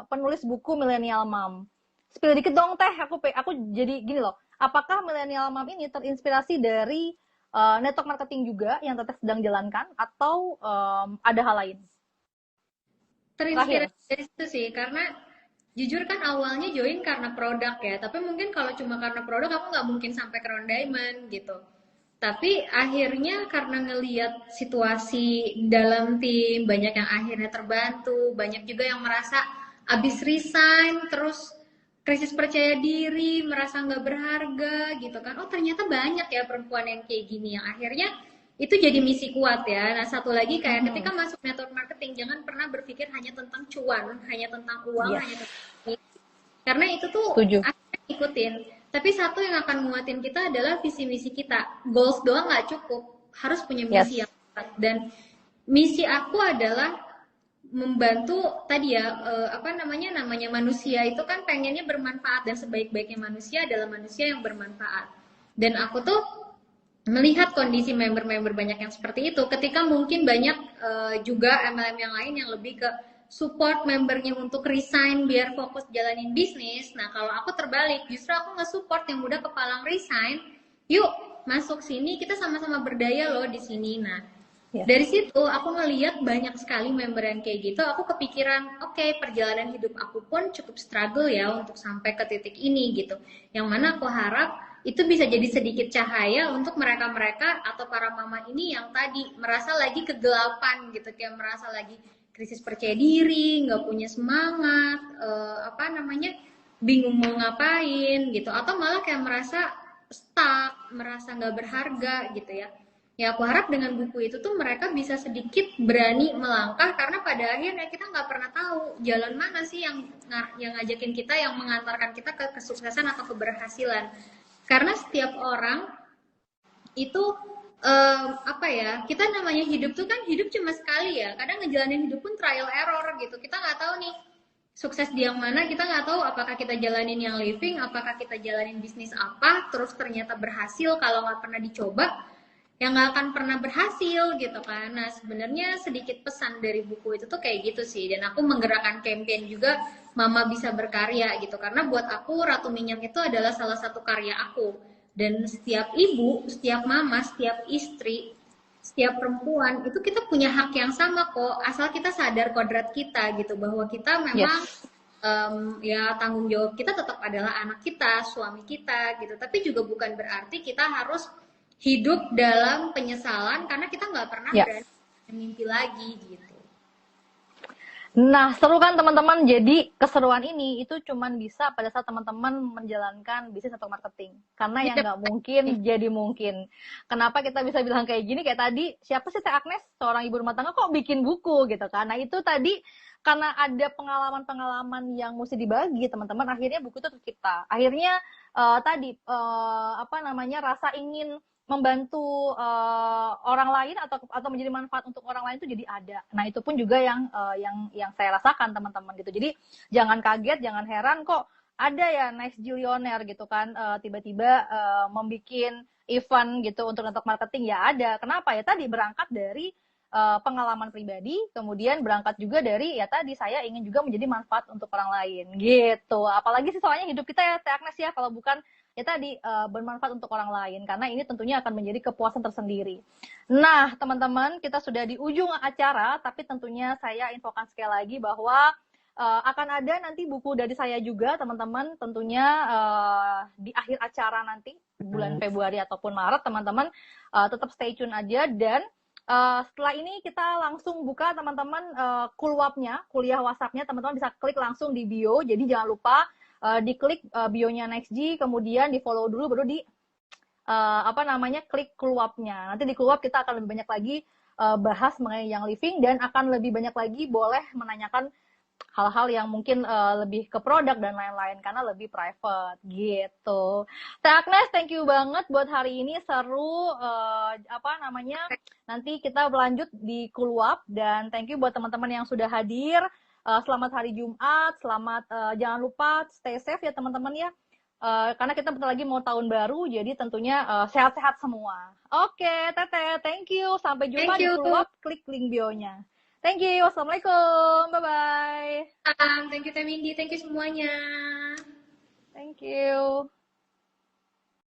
Speaker 1: penulis buku Millennial Mom. Spill dikit dong Teh, aku jadi gini loh. Apakah Millennial Mom ini terinspirasi dari network marketing juga yang Teteh sedang jalankan, atau ada hal lain? Terakhir.
Speaker 2: terinspirasi dari situ sih, karena jujur kan awalnya join karena produk ya, tapi mungkin kalau cuma karena produk aku nggak mungkin sampai Crown Diamond gitu. Tapi akhirnya karena ngeliat situasi dalam tim, banyak yang akhirnya terbantu, banyak juga yang merasa abis resign, terus krisis percaya diri, merasa nggak berharga gitu kan. Oh ternyata banyak ya perempuan yang kayak gini, yang akhirnya itu jadi misi kuat ya. Nah satu lagi kayak ketika masuk network marketing, jangan pernah berpikir hanya tentang cuan, hanya tentang uang,
Speaker 1: Yes,
Speaker 2: hanya tentang ini. Karena itu tuh
Speaker 1: setuju.
Speaker 2: akhirnya ikutin. Tapi satu yang akan nguatin kita adalah visi misi kita. Goals doang nggak cukup, harus punya misi
Speaker 1: Yes.
Speaker 2: yang kuat. Dan misi aku adalah membantu tadi ya, apa namanya manusia itu kan pengennya bermanfaat, dan sebaik-baiknya manusia adalah manusia yang bermanfaat. Dan aku tuh melihat kondisi member-member banyak yang seperti itu, ketika mungkin banyak juga MLM yang lain yang lebih ke support membernya untuk resign biar fokus jalanin bisnis. Nah kalau aku terbalik, justru aku nge-support yang udah kepalang resign, yuk masuk sini, kita sama-sama berdaya loh di sini. Nah
Speaker 1: Yes.
Speaker 2: dari situ aku ngeliat banyak sekali member yang kayak gitu, aku kepikiran, oke, perjalanan hidup aku pun cukup struggle ya untuk sampai ke titik ini gitu. Yang mana aku harap itu bisa jadi sedikit cahaya untuk mereka-mereka atau para mama ini yang tadi merasa lagi kegelapan gitu, kayak merasa lagi krisis percaya diri, nggak punya semangat, apa namanya, bingung mau ngapain gitu, atau malah kayak merasa stuck, merasa nggak berharga gitu ya. Ya aku harap dengan buku itu tuh mereka bisa sedikit berani melangkah, karena pada akhirnya kita nggak pernah tahu jalan mana sih yang ngajakin kita, yang mengantarkan kita ke kesuksesan atau keberhasilan. Karena setiap orang itu apa ya, kita namanya hidup tuh kan hidup cuma sekali ya, kadang ngejalanin hidup pun trial error gitu, kita nggak tahu nih sukses di yang mana, kita nggak tahu apakah kita jalanin yang living, apakah kita jalanin bisnis apa terus ternyata berhasil. Kalau nggak pernah dicoba yang nggak akan pernah berhasil gitu kan. Nah sebenarnya sedikit pesan dari buku itu tuh kayak gitu sih, dan aku menggerakkan campaign juga Mama Bisa Berkarya gitu, karena buat aku Ratu Minyak itu adalah salah satu karya aku, dan setiap ibu, setiap mama, setiap istri, setiap perempuan itu kita punya hak yang sama kok, asal kita sadar kodrat kita gitu, bahwa kita memang
Speaker 1: Yes.
Speaker 2: ya tanggung jawab kita tetap adalah anak kita, suami kita gitu, tapi juga bukan berarti kita harus hidup dalam penyesalan karena kita nggak pernah
Speaker 1: Ya.
Speaker 2: berani mimpi lagi gitu.
Speaker 1: Nah, seru kan teman-teman? Jadi keseruan ini itu cuman bisa pada saat teman-teman menjalankan bisnis atau marketing. Karena yang nggak mungkin jadi mungkin. Kenapa kita bisa bilang kayak gini? Kayak tadi, siapa sih Teh Agnes? Seorang ibu rumah tangga kok bikin buku gitu kan? Nah, itu tadi karena ada pengalaman-pengalaman yang mesti dibagi teman-teman. Akhirnya buku itu tercipta. Akhirnya tadi apa namanya, rasa ingin membantu orang lain atau menjadi manfaat untuk orang lain itu jadi ada. Nah itu pun juga yang saya rasakan teman-teman gitu. Jadi jangan kaget, jangan heran kok ada ya Next Jillionaire gitu kan tiba-tiba membuat event gitu untuk marketing ya ada. Kenapa ya tadi berangkat dari pengalaman pribadi, kemudian berangkat juga dari ya tadi saya ingin juga menjadi manfaat untuk orang lain gitu. Apalagi sih soalnya hidup kita ya Teh Agnes ya kalau bukan ya tadi bermanfaat untuk orang lain karena ini tentunya akan menjadi kepuasan tersendiri. Nah, teman-teman, kita sudah di ujung acara, tapi tentunya saya infokan sekali lagi bahwa akan ada nanti buku dari saya juga, teman-teman. Tentunya di akhir acara nanti bulan Februari ataupun Maret, teman-teman tetap stay tune aja dan setelah ini kita langsung buka teman-teman kulwapnya, kuliah WhatsApp-nya, teman-teman bisa klik langsung di bio. Jadi jangan lupa diklik bionya NextG, kemudian di follow dulu, baru di apa namanya klik keluapnya. Nanti di keluap kita akan lebih banyak lagi bahas mengenai yang living dan akan lebih banyak lagi boleh menanyakan hal-hal yang mungkin lebih ke produk dan lain-lain karena lebih private gitu. Teh Agnes, thank you banget buat hari ini seru apa namanya nanti kita berlanjut di Kuluap dan thank you buat teman-teman yang sudah hadir. Selamat hari Jumat, selamat jangan lupa stay safe ya teman-teman ya. Karena kita bentar lagi mau tahun baru, jadi tentunya sehat-sehat semua. Oke, Teteh, thank you. Sampai jumpa
Speaker 2: Thank
Speaker 1: di
Speaker 2: you.
Speaker 1: Kuluap, klik link bio-nya. Thank you. Wassalamualaikum. Bye-bye.
Speaker 2: Thank you Teh Windy, thank you semuanya.
Speaker 1: Thank you.